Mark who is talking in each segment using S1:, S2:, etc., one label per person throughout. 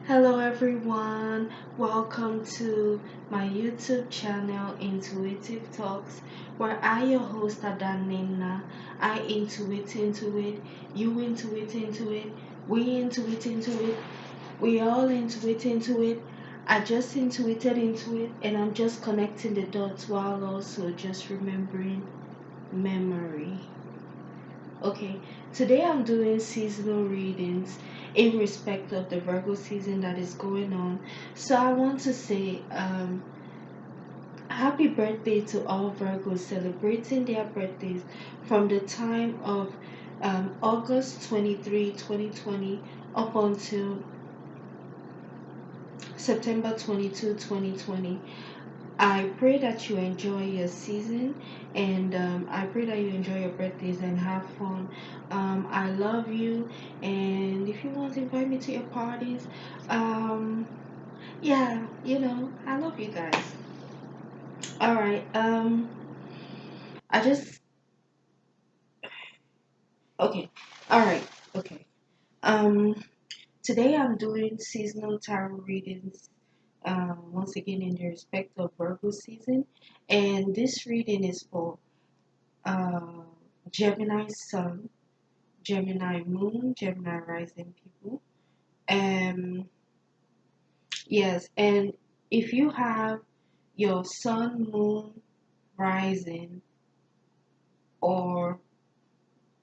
S1: Hello everyone, welcome to my YouTube channel Intuitive Talks, where I, your host Adanina, I intuit into it, you intuit into it, we intuit into it, we all intuit into it. I just intuited into it, and I'm just connecting the dots while also just remembering memory. Okay, today I'm doing seasonal readings in respect of the Virgo season that is going on. So I want to say happy birthday to all Virgos celebrating their birthdays from the time of August 23, 2020 up until September 22, 2020. I pray that you enjoy your season, and I pray that you enjoy your birthdays and have fun. I love you, and if you want to invite me to your parties, um, yeah, I love you guys. All right, I just okay, all right, okay. Um, Today I'm doing seasonal tarot readings. Once again in the respect of Virgo season, and this reading is for uh, Gemini Sun, Gemini Moon, Gemini Rising people. Um, yes, and if you have your Sun, Moon, Rising, or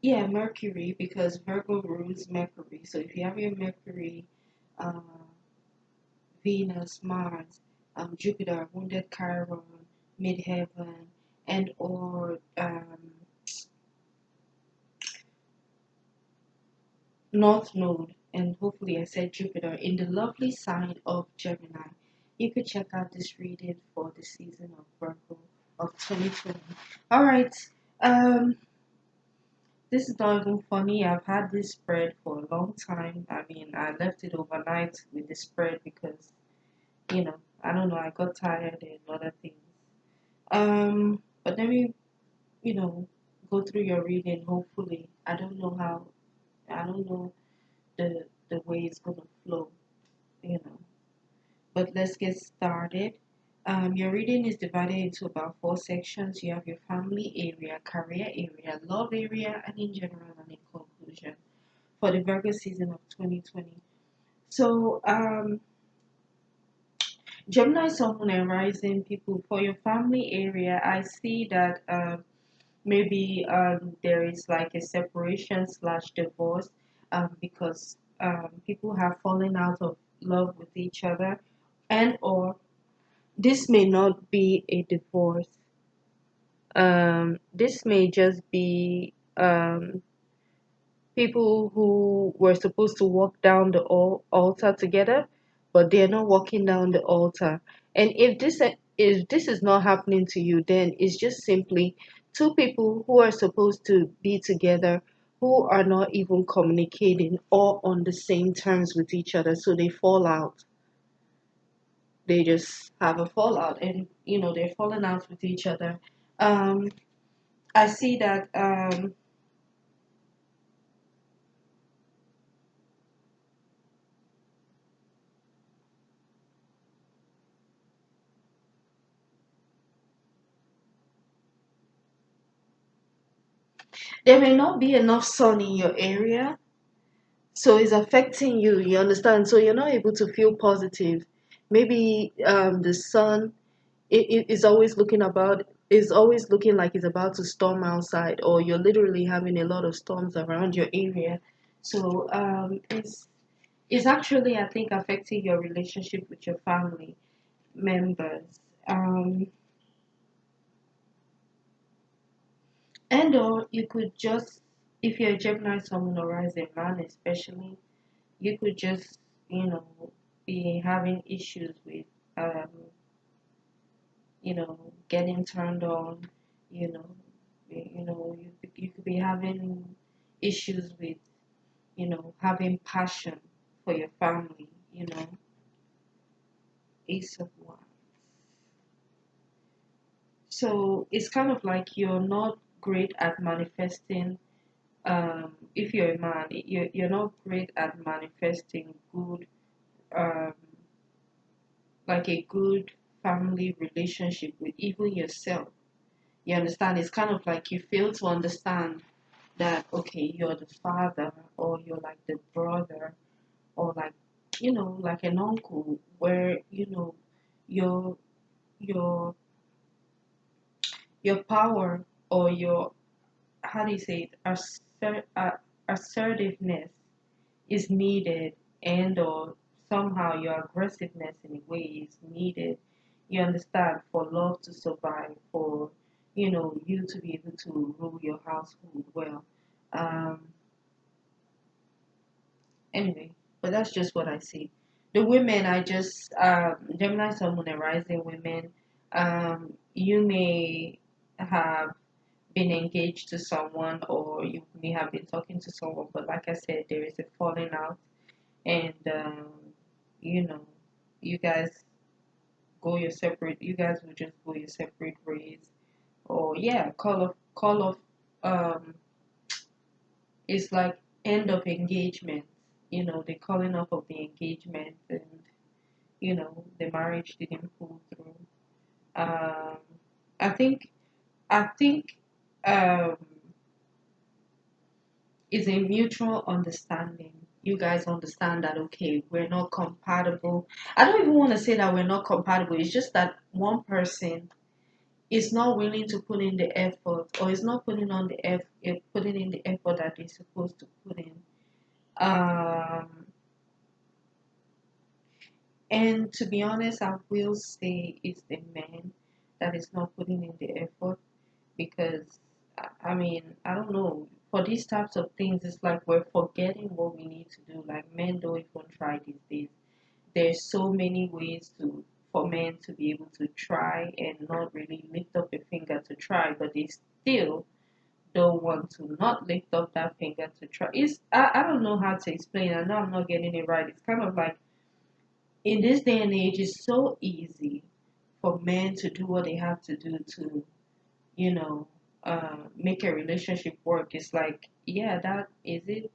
S1: yeah, Mercury, because Virgo rules Mercury. So if you have your Mercury, uh, Venus, Mars, Jupiter, wounded Chiron, midheaven, and or North Node, and hopefully I said Jupiter in the lovely sign of Gemini. You could check out this reading for the season of Virgo of 2020. All right, um, this is not even funny. I've had this spread for a long time. I mean, I left it overnight with the spread because I don't know, I got tired and other things. But let me you know go through your reading. Hopefully, I don't know the way it's gonna flow, you know. But let's get started. Your reading is divided into about four sections. You have your family area, career area, love area, and in general and in conclusion for the Virgo season of 2020. So, Gemini, Sun, Moon, and Rising people, for your family area, I see that maybe there is like a separation slash divorce because people have fallen out of love with each other, and or this may not be a divorce. This may just be people who were supposed to walk down the altar together, but they're not walking down the altar. And if this is not happening to you, then it's just simply two people who are supposed to be together who are not even communicating or on the same terms with each other, so they fall out. They just have a fallout, and they're falling out with each other. Um, I see that there may not be enough sun in your area, so it's affecting you. You understand? So you're not able to feel positive. Maybe the sun it is always looking like it's about to storm outside, or you're literally having a lot of storms around your area. So it's actually, I think, affecting your relationship with your family members. Um, and or you could just, if you're a Gemini, Sun, or rising man, especially, you could just, you know, be having issues with, um, getting turned on, you know, you could be having issues with, having passion for your family, Ace of Wands. So it's kind of like you're not great at manifesting. If you're a man, you're not great at manifesting good um like a good family relationship with even yourself. You understand? It's kind of like you fail to understand that okay, you're the father or you're like the brother or like like an uncle where your your your power or your how do you say it assertiveness is needed and or somehow your aggressiveness in a way is needed. You understand, for love to survive, for you to be able to rule your household well. um Anyway, but that's just what I see. The women, I just Gemini Sun Moon and Rising women, you may have been engaged to someone or you may have been talking to someone, but like I said, there is a falling out, and you know, you guys you guys will just go your separate ways, or yeah, call off. Um, it's like end of engagement. The calling off of the engagement, and the marriage didn't pull through. Um, I think I think um, it's a mutual understanding. You guys understand that okay, we're not compatible. I don't even want to say that we're not compatible. It's just that one person is not willing to put in the effort, or is not putting in the effort that they're supposed to put in. Um, And to be honest, I will say it's the man that is not putting in the effort because, I mean, I don't know. For these types of things, it's like we're forgetting what we need to do. Like men don't even try these days. There's so many ways for men to be able to try and not really lift up a finger to try, but they still don't want to not lift up that finger to try. I don't know how to explain. I know I'm not getting it right. It's kind of like in this day and age, it's so easy for men to do what they have to do to, you know, make a relationship work. It's like, yeah, that is it.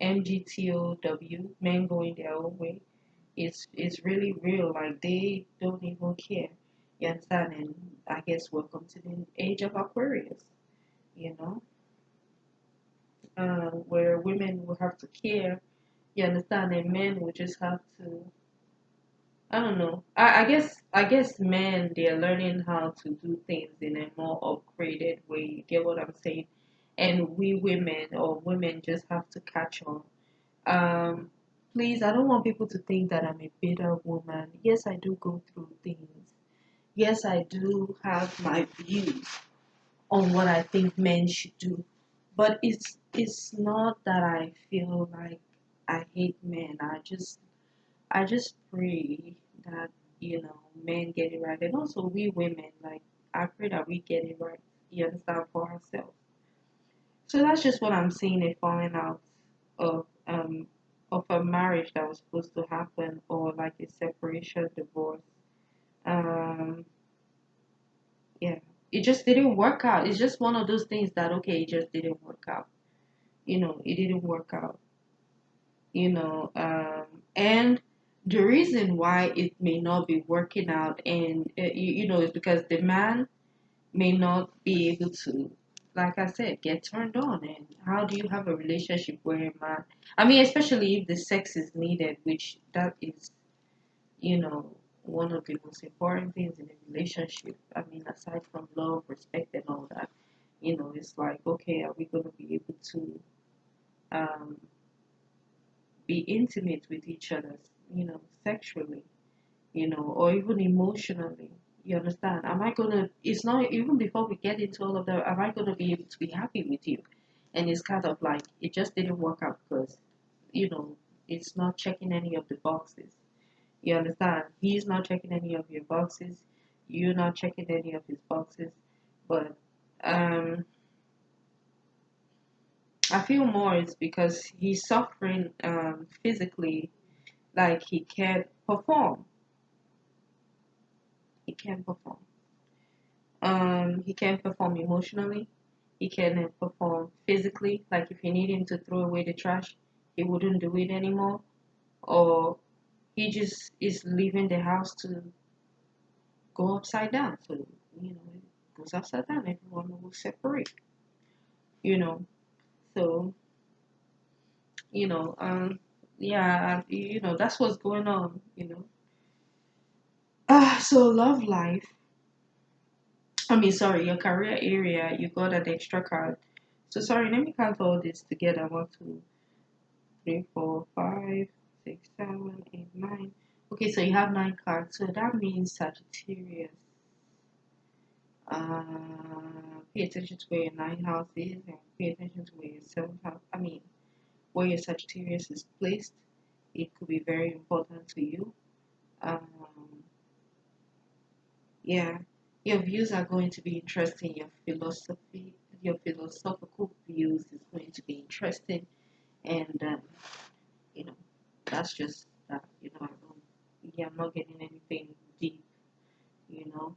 S1: MGTOW, men going their own way. It's really real. Like they don't even care. You understand? And I guess welcome to the age of Aquarius. You know, where women will have to care. You understand? And men will just have to I don't know. I guess men they're learning how to do things in a more upgraded way. You get what I'm saying? And we women or women just have to catch on. Um, Please, I don't want people to think that I'm a bitter woman. Yes, I do go through things. Yes, I do have my views on what I think men should do. But it's not that I feel like I hate men. I just pray that men get it right, and also we women, like I pray that we get it right. You understand, for ourselves. So that's just what I'm seeing, a falling out of a marriage that was supposed to happen, or like a separation, divorce. Um, yeah, it just didn't work out. It's just one of those things that okay, it just didn't work out. It didn't work out. And the reason why it may not be working out, and is because the man may not be able to, like I said, get turned on. And how do you have a relationship where a man, I mean, especially if the sex is needed, which that is, you know one of the most important things in a relationship. I mean, aside from love, respect, and all that, it's like, okay, are we going to be able to um be intimate with each other, sexually, or even emotionally. You understand? Am I gonna, it's not even before we get into all of that, am I gonna be able to be happy with you? And it's kind of like, it just didn't work out because, you know, it's not checking any of the boxes. You understand? He's not checking any of your boxes. You're not checking any of his boxes. But, um, I feel more it's because he's suffering physically, like he can't perform he can't perform emotionally, he can perform physically, like if you need him to throw away the trash he wouldn't do it anymore, or he just is leaving the house to go upside down. So, it goes upside down, everyone will separate, you know. So, you know, yeah, that's what's going on. So love life. I mean, sorry, your career area, you got an extra card. So sorry, let me count all this together. One, two, three, four, five, six, 7, 8, 9. Okay, so you have 9 cards. So that means Sagittarius. Pay attention to where your ninth house is, and pay attention to where your seventh house. I mean, where your Sagittarius is placed. It could be very important to you. Um, yeah, your views are going to be interesting. Your philosophical views is going to be interesting, and you know, that's just that. I don't. Yeah, I'm not getting anything deep. You know.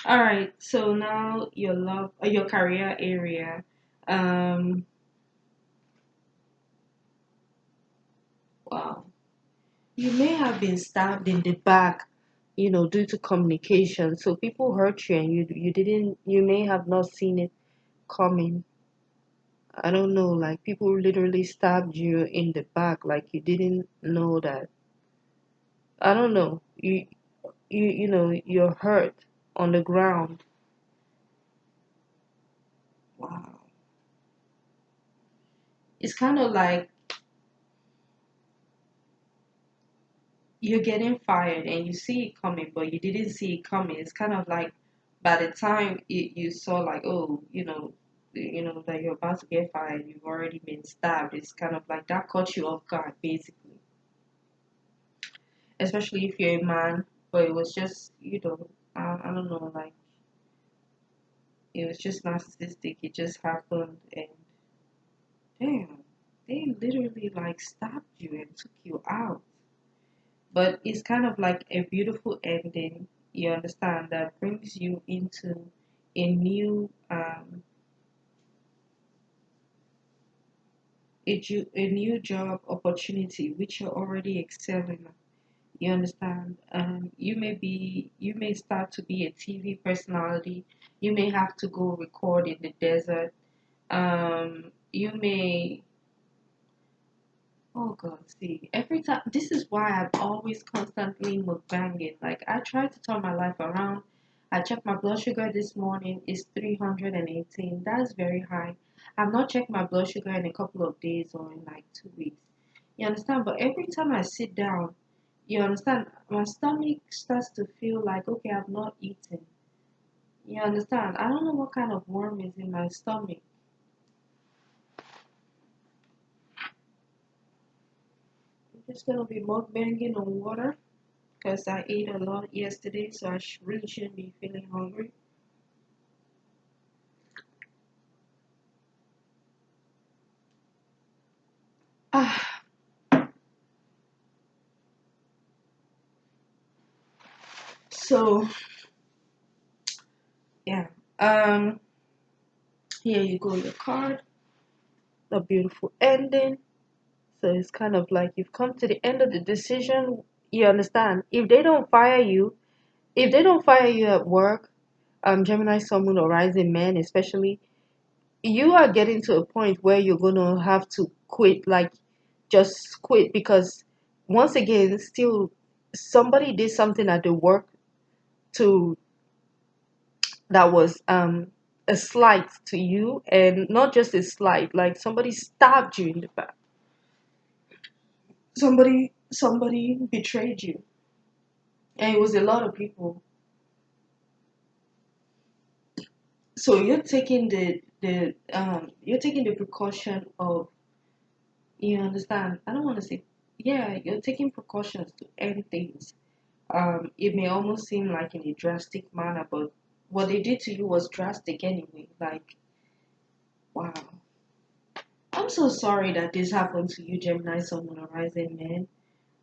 S1: All right. So now your career area. Um. Wow. You may have been stabbed in the back, due to communication. So people hurt you, and you may have not seen it coming. I don't know, like people literally stabbed you in the back, like you didn't know that. I don't know. You're hurt on the ground. Wow. It's kind of like you're getting fired and you see it coming, but you didn't see it coming. It's kind of like by the time you saw like, oh, that you're about to get fired, you've already been stabbed. It's kind of like that caught you off guard, basically. Especially if you're a man, but it was just, I don't know, like it was just narcissistic. It just happened, and damn, they literally like stabbed you and took you out. But it's kind of like a beautiful ending, you understand, that brings you into a new a new job opportunity which you're already excelling at. You understand? You may start to be a TV personality. You may have to go record in the desert. You may Oh God, see, every time this is why I'm always constantly mukbanging. Like I try to turn my life around. I checked my blood sugar this morning, it's 318. That's very high. I've not checked my blood sugar in a couple of days or in like 2 weeks. You understand? But every time I sit down, you understand, my stomach starts to feel like okay, I've not eaten. You understand? I don't know what kind of worm is in my stomach. I'm just gonna be mukbanging on water because I ate a lot yesterday, so I really shouldn't be feeling hungry. Ah, so yeah. Um, Here you go, your card, a beautiful ending. So it's kind of like you've come to the end of the decision. You understand? If they don't fire you at work, Gemini, Sun, Moon, or Rising Man, especially, you are getting to a point where you're gonna have to quit, like just quit because once again, still somebody did something at the work to that was a slight to you, and not just a slight, like somebody stabbed you in the back. Somebody betrayed you, and it was a lot of people. So you're taking the precaution of, you understand. I don't want to say, yeah, you're taking precautions to end things. It may almost seem like in a drastic manner, but what they did to you was drastic anyway. Like, wow. I'm so sorry that this happened to you, Gemini, Sun, Moon, Rising, man.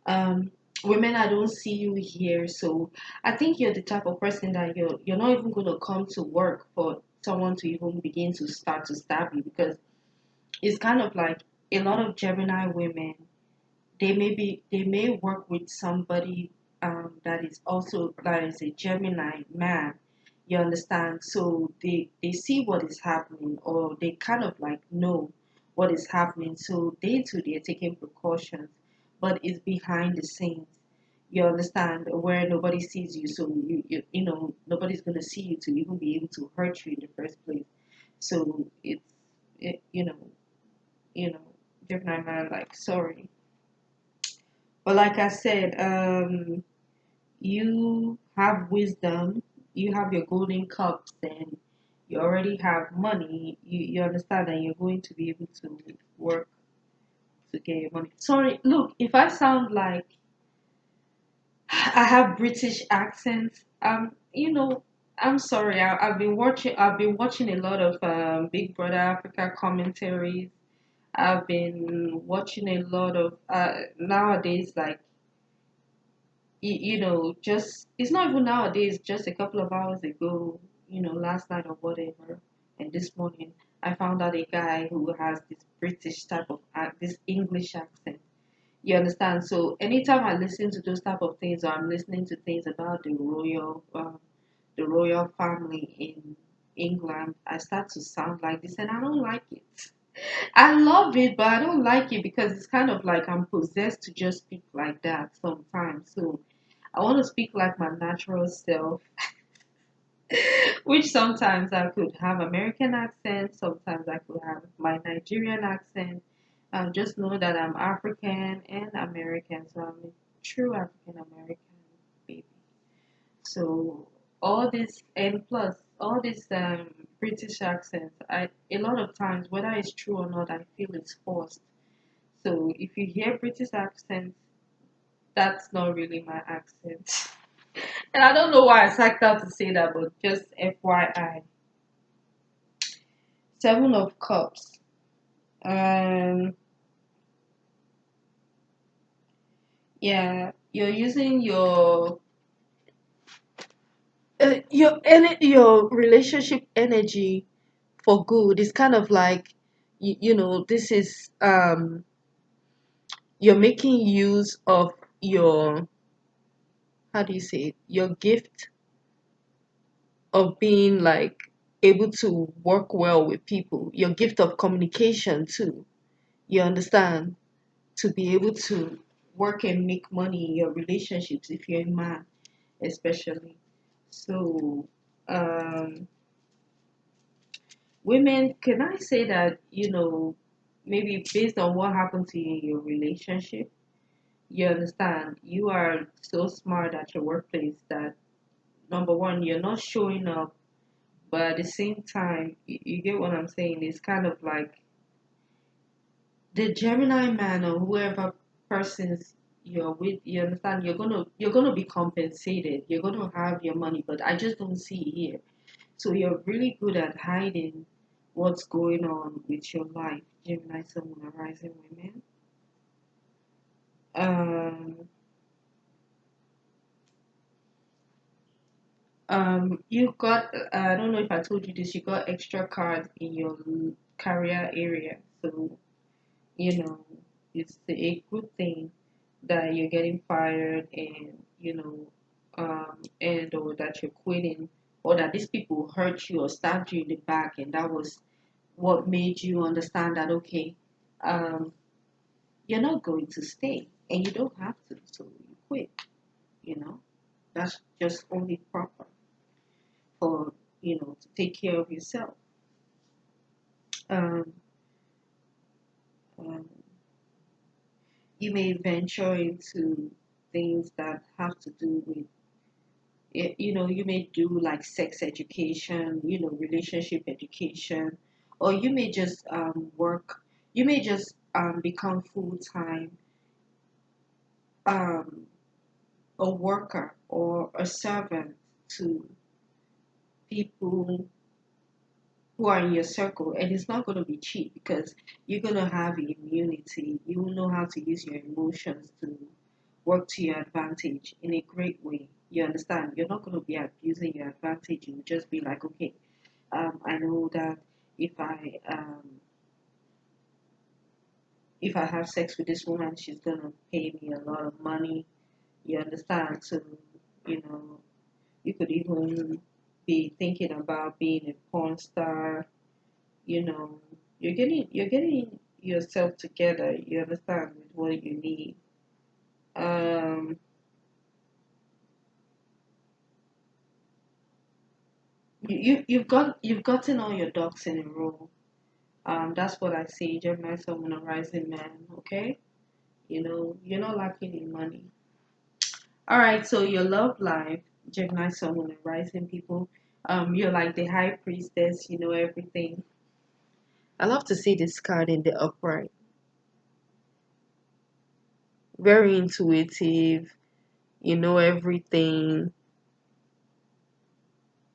S1: Um, Women, I don't see you here, so I think you're the type of person that you're not even gonna come to work for someone to even begin to start to stab you because it's kind of like a lot of Gemini women. they may work with somebody that is also that is a Gemini man. You understand? So they see what is happening, or they kind of like know what is happening. So they too they're taking precautions, but it's behind the scenes. You understand, where nobody sees you, so you know nobody's gonna see you to even be able to hurt you in the first place. So you know, you know, Gemini man, like, sorry. But like I said, you have wisdom, you have your golden cups, and you already have money. You understand that you're going to be able to work to get your money. Sorry, look, if I sound like I have British accent, you know, I'm sorry. I've been watching a lot of Big Brother Africa commentaries. I've been watching a lot of nowadays, like, you know, just it's not even nowadays, just a couple of hours ago, you know, last night or whatever, and this morning I found out a guy who has this British type of this English accent. You understand? So anytime I listen to those type of things, or I'm listening to things about the royal family in England, I start to sound like this, and I don't like it. I love it, but I don't like it because it's kind of like I'm possessed to just speak like that sometimes. So I want to speak like my natural self, which sometimes I could have American accent, sometimes I could have my Nigerian accent. Just know that I'm African and American, so I'm a true African American baby. So all this, and plus all this British accents, I a lot of times, whether it's true or not, I feel it's forced. So if you hear British accent, that's not really my accent. And I don't know why I psyched out to say that, but just FYI. Seven of Cups. Um, yeah, you're using your relationship energy for good. It's kind of like you know, this is you're making use of your, how do you say it, your gift of being like able to work well with people, your gift of communication too. You understand? To be able to work and make money in your relationships if you're a man, especially. So, um, women, can I say that, you know, maybe based on what happened to you in your relationship, you understand, you are so smart at your workplace that number one, you're not showing up, but at the same time, you get what I'm saying? It's kind of like the Gemini man or whoever persons you're with, you understand, you're gonna be compensated. You're gonna have your money, but I just don't see it here. So you're really good at hiding what's going on with your life, Gemini, Sun, Moon, and Rising women. Um, you got, I don't know if I told you this, you got extra cards in your career area. So, you know, it's a good thing that you're getting fired, and, you know, and or that you're quitting, or that these people hurt you or stabbed you in the back, and that was what made you understand that, okay, um, you're not going to stay, and you don't have to, so you quit, you know. That's just only proper for, you know, to take care of yourself. Um, um, you may venture into things that have to do with it, you know, you may do like sex education, you know, relationship education, or you may just work, you may just become full time um, a worker or a servant to people who are in your circle, and it's not going to be cheap because you're going to have immunity. You will know how to use your emotions to work to your advantage in a great way. You understand? You're not going to be abusing your advantage. You will just be like, okay, I know that if I if I have sex with this woman, she's gonna pay me a lot of money. You understand? So, you know, you could even be thinking about being a porn star. You know, you're getting yourself together. You understand with what you need. Um, you've gotten all your ducks in a row. That's what I see. Gemini, someone a rising man. Okay, you know, you're not lacking in money. All right, so your love life, Gemini, someone a rising people. You're like the high priestess. You know everything. I love to see this card in the upright. Very intuitive. You know everything.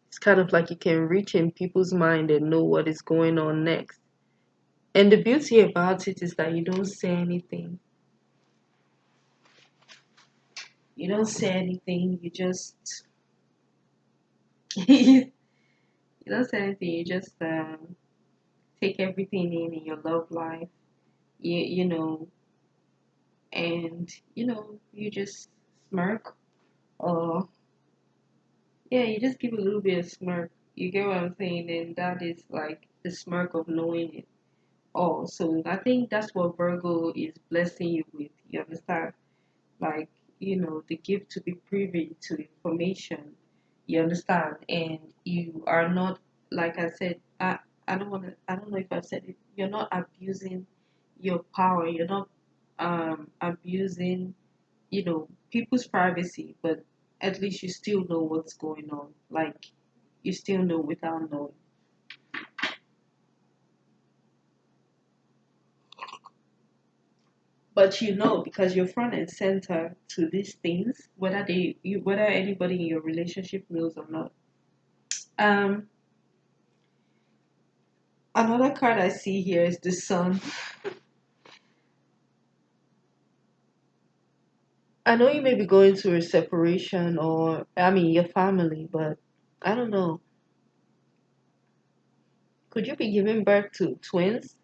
S1: It's kind of like you can reach in people's mind and know what is going on next. And the beauty about it is that you don't say anything. You don't say anything. You just you don't say anything. You just take everything in your love life. You know, and you just smirk, or yeah, you just give a little bit of smirk. You get what I'm saying? And that is like the smirk of knowing it all. So I think that's what Virgo is blessing you with. You understand? Like, the gift to be privy to information. You understand? And you are not, like I said, I don't know if I said it, you're not abusing your power. You're not abusing, people's privacy, but at least you still know what's going on. Like, you still know without knowing. But you know because you're front and center to these things, whether anybody in your relationship knows or not. Um, Another card I see here is the sun. I know you may be going through a separation, or I mean your family, but I don't know. Could you be giving birth to twins?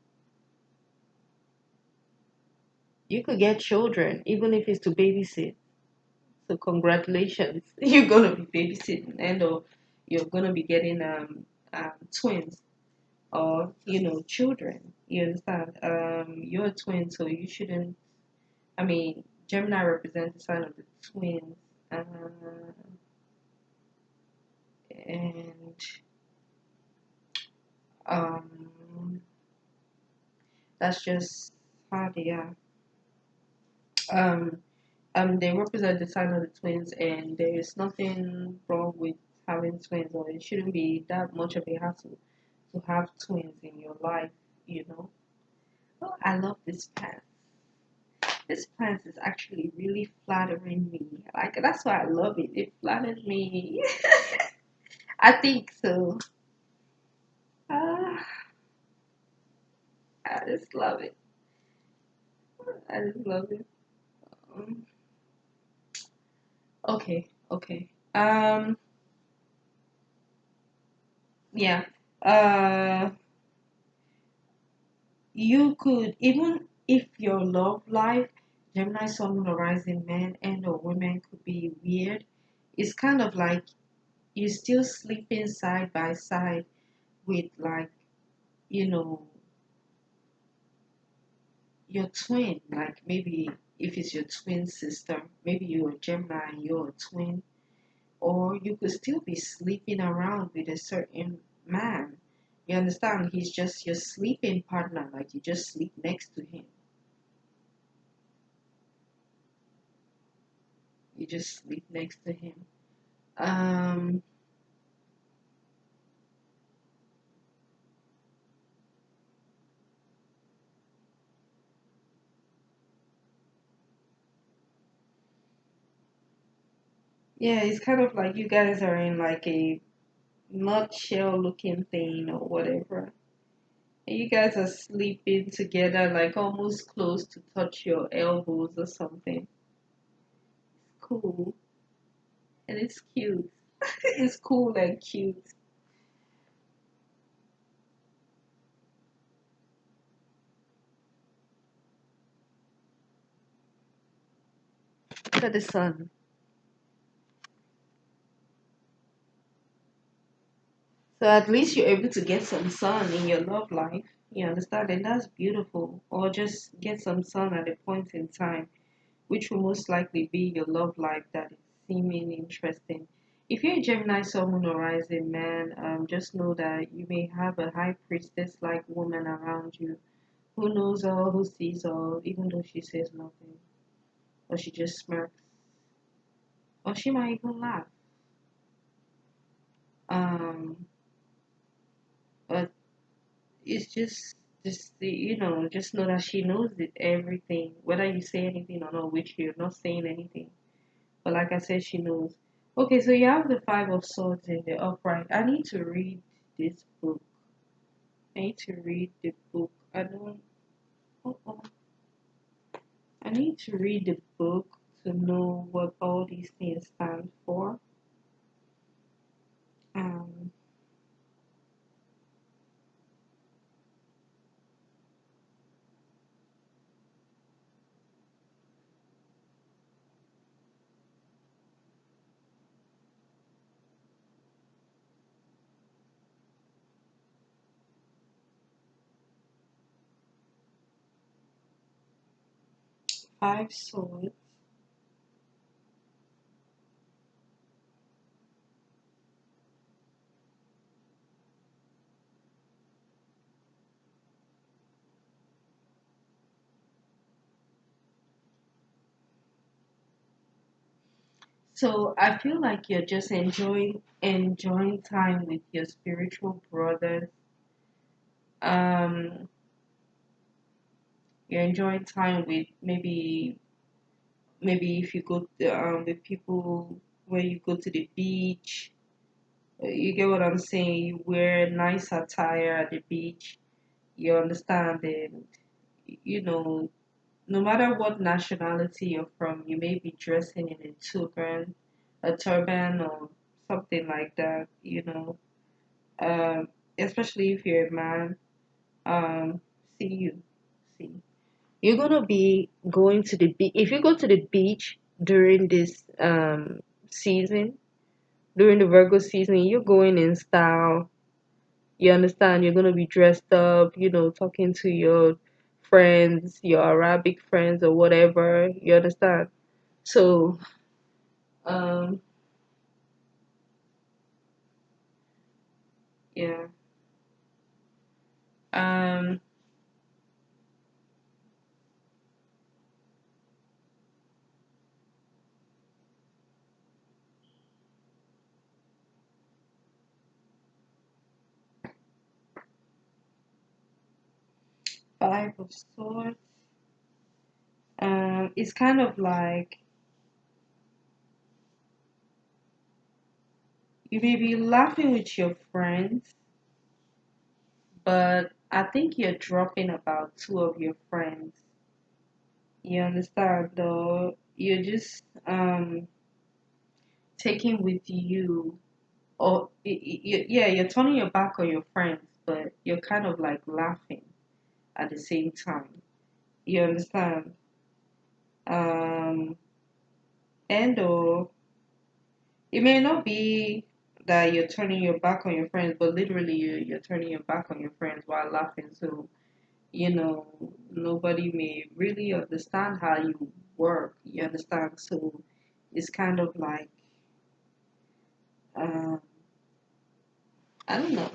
S1: You could get children, even if it's to babysit. So congratulations, you're gonna be babysitting, and or you're gonna be getting twins, or children. You understand? You're a twin, so you shouldn't. I mean, Gemini represents the sign of the twins, and um, that's just how they are. Um, they represent the sign of the twins, and there is nothing wrong with having twins, or it shouldn't be that much of a hassle to have twins in your life. You know. Oh, I love this plant. This plant is actually really flattering me. Like that's why I love it. It flatters me. I think so. Ah, I just love it. I just love it. Um, okay, okay. Yeah. Uh, you could, even if your love life, Gemini, Sun, Moon, or Rising men and or women could be weird. It's kind of like you still sleeping side by side with like you know your twin. Like maybe if it's your twin sister, maybe you're a Gemini and you're a twin, or you could still be sleeping around with a certain man. You understand? He's just your sleeping partner, like you just sleep next to him. You just sleep next to him. Um, yeah, it's kind of like you guys are in like a nutshell looking thing or whatever. And you guys are sleeping together, like almost close to touch your elbows or something. Cool. And it's cute. It's cool and cute. look at the sun. So at least you're able to get some sun in your love life. You understand? And that's beautiful. Or just get some sun at a point in time, which will most likely be your love life that is seeming interesting. If you're a Gemini, Sun, Moon, or Rising man, just know that you may have a high priestess like woman around you who knows all, who sees all, even though she says nothing, or she just smirks, or she might even laugh. Um, but it's just just know that she knows it everything, whether you say anything or not, which you're not saying anything. But like I said, she knows. Okay, so you have the Five of Swords in the upright. I need to read this book. I need to read the book. I don't. Oh, I need to read the book to know what all these things stand for. Um, Five Swords. So I feel like you're just enjoying time with your spiritual brothers. Um, you're enjoying time with maybe if you go to, with people where you go to the beach. You get what I'm saying? You wear nice attire at the beach. You understand, and you know, no matter what nationality you're from, you may be dressing in a turban or something like that. Especially if you're a man. Um, see you, see. You're gonna be going to the beach. If you go to the beach during this season, during the Virgo season, you're going in style. You understand? You're gonna be dressed up, talking to your friends, your Arabic friends or whatever. You understand? So, um, yeah. Um, Five of Swords. It's kind of like you may be laughing with your friends, but I think you're dropping about two of your friends. You understand, though? You're just taking with you, or yeah, you're turning your back on your friends, but you're kind of like laughing at the same time. You understand? Um, and or it may not be that you're turning your back on your friends, but literally you're turning your back on your friends while laughing. So, nobody may really understand how you work. You understand? So it's kind of like, um, I don't know.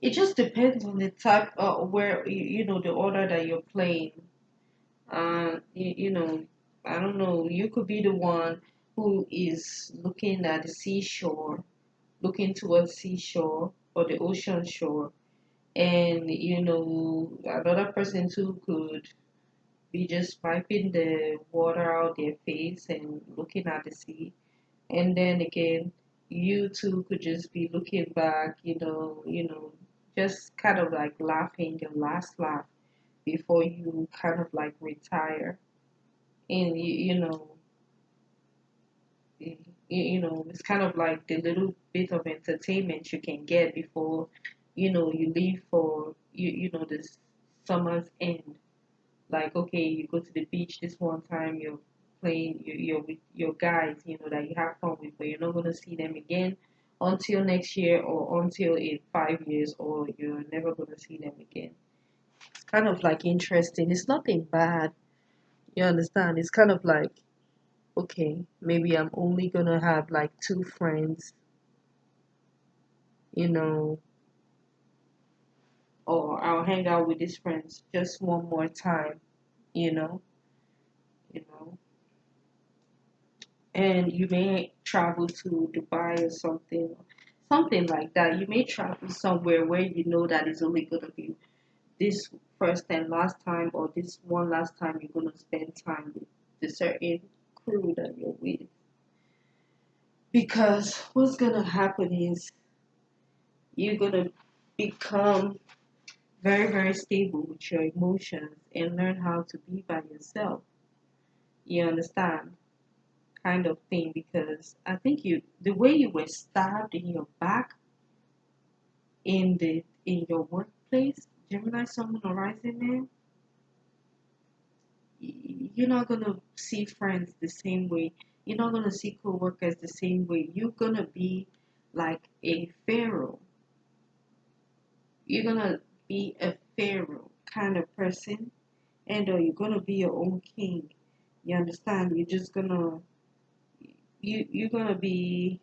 S1: It just depends on the type, where, the order that you're playing. I don't know. You could be the one who is looking at the seashore, looking towards seashore or the ocean shore, and another person too could be just wiping the water out their face and looking at the sea. And then again, you two could just be looking back, just kind of like laughing your last laugh before you kind of like retire. And It's kind of like the little bit of entertainment you can get before, you leave for this summer's end. Like, okay, you go to the beach this one time, you're playing, you're with your guys, that you have fun with, but you're not gonna see them again until next year or until in 5 years, or you're never gonna see them again. It's kind of like interesting. It's nothing bad. You understand? It's kind of like, okay, maybe I'm only gonna have like two friends, you know, or I'll hang out with these friends just one more time, you know, you know. And you may travel to Dubai or something like that. You may travel somewhere where you know that it's only gonna be this first and last time, or this one last time you're gonna spend time with the certain crew that you're with. Because what's gonna happen is you're gonna become very, very stable with your emotions and learn how to be by yourself. You understand? Kind of thing, because I think the way you were stabbed in your back in your workplace, Gemini, Sun, or Rising Man, you're not gonna see friends the same way. You're not gonna see coworkers the same way. You're gonna be like a pharaoh. You're gonna be a pharaoh kind of person, and or you're gonna be your own king. You understand? You're gonna be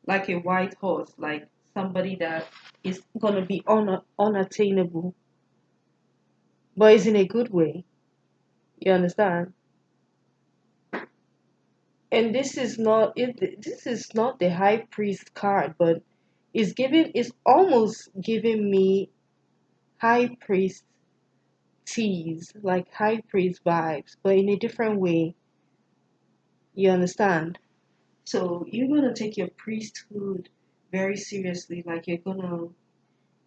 S1: like a white horse, like somebody that is gonna be unattainable, but it's in a good way. You understand? And this is not the high priest card, but it's almost giving me high priest tease, like high priest vibes, but in a different way. You understand? So you're gonna take your priesthood very seriously, like you're gonna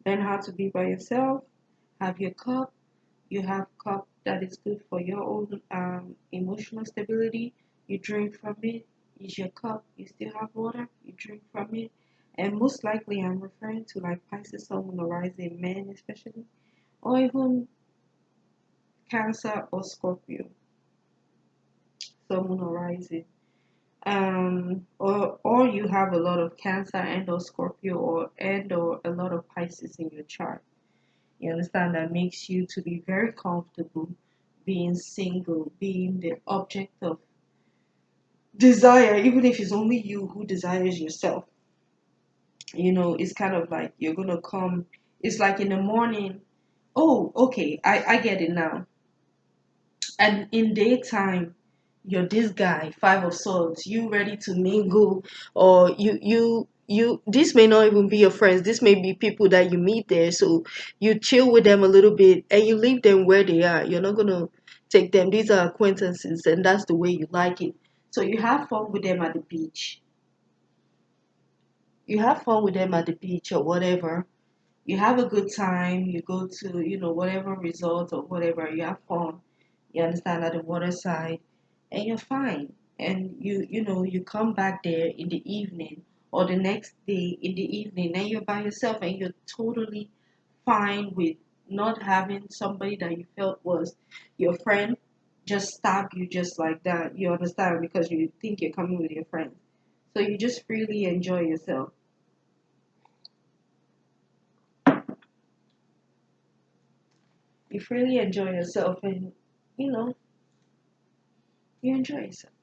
S1: learn how to be by yourself, have your cup. You have cup that is good for your own emotional stability. You drink from it. Is your cup. You still have water. You drink from it. And most likely, I'm referring to like Pisces, Sun, or rising men, especially, or even Cancer or Scorpio, Sun, or rising. Or you have a lot of Cancer and or Scorpio or a lot of Pisces in your chart. You understand? That makes you to be very comfortable being single, being the object of desire, even if it's only you who desires yourself. It's kind of like you're gonna come. It's like in the morning. Oh, okay, I get it now. And in daytime, you're this guy, Five of Swords. You ready to mingle, or This may not even be your friends. This may be people that you meet there. So you chill with them a little bit, and you leave them where they are. You're not gonna take them. These are acquaintances, and that's the way you like it. So you have fun with them at the beach. You have fun with them at the beach or whatever. You have a good time. You go to whatever resort or whatever. You have fun. You understand, at the waterside, and you're fine. And you come back there in the evening or the next day in the evening, and you're by yourself, and you're totally fine with not having somebody that you felt was your friend just stab you just like that. You understand, because you think you're coming with your friend. So you just freely enjoy yourself. You freely enjoy yourself, and you know you enjoy yourself.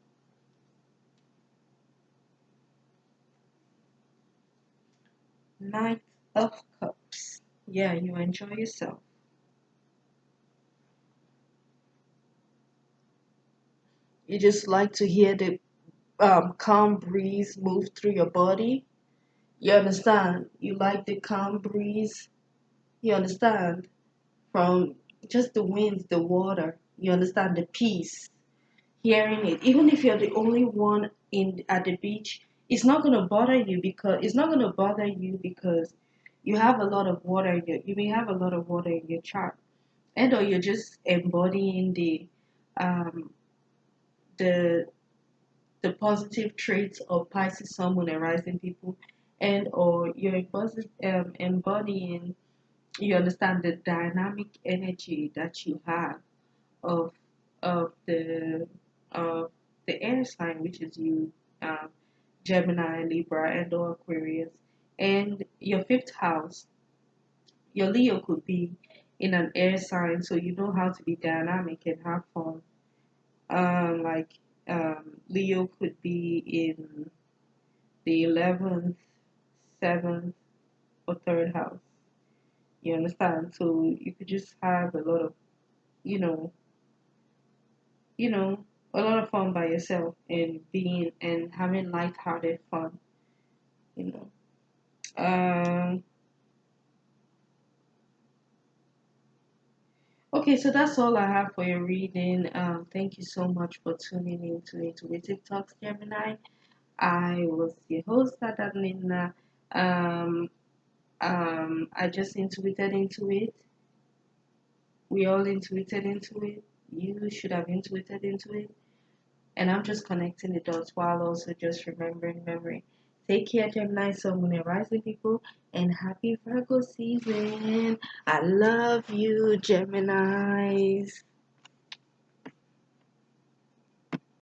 S1: Knight of Cups. Yeah, you enjoy yourself. You just like to hear the calm breeze move through your body. You understand? You like the calm breeze. You understand? From just the winds, the water. You understand the peace. Hearing it, even if you're the only one in at the beach, it's not gonna bother you because you have a lot of water. You may have a lot of water in your chart, and or you're just embodying um the the positive traits of Pisces Sun, Moon, and Rising people, and or you're embodying, you understand the dynamic energy that you have of of the of the air sign, which is you, um, Gemini, Libra, and or Aquarius, and your fifth house, your Leo could be in an air sign, so you know how to be dynamic and have fun. Like Leo could be in the 11th, 7th, or third house. You understand? So you could just have a lot of, you know, you know, a lot of fun by yourself and being and having light-hearted fun. You know. Um. Okay, so that's all I have for your reading. Thank you so much for tuning in to Intuitive Talks Gemini. I was your host, Adanina. Um, I just intuited into it. We all intuited into it. You should have intuited into it. And I'm just connecting the dots while also just remembering memory. Take care, Gemini, Sun, Moon, and Rising people, and happy Virgo season. I love you, Geminis.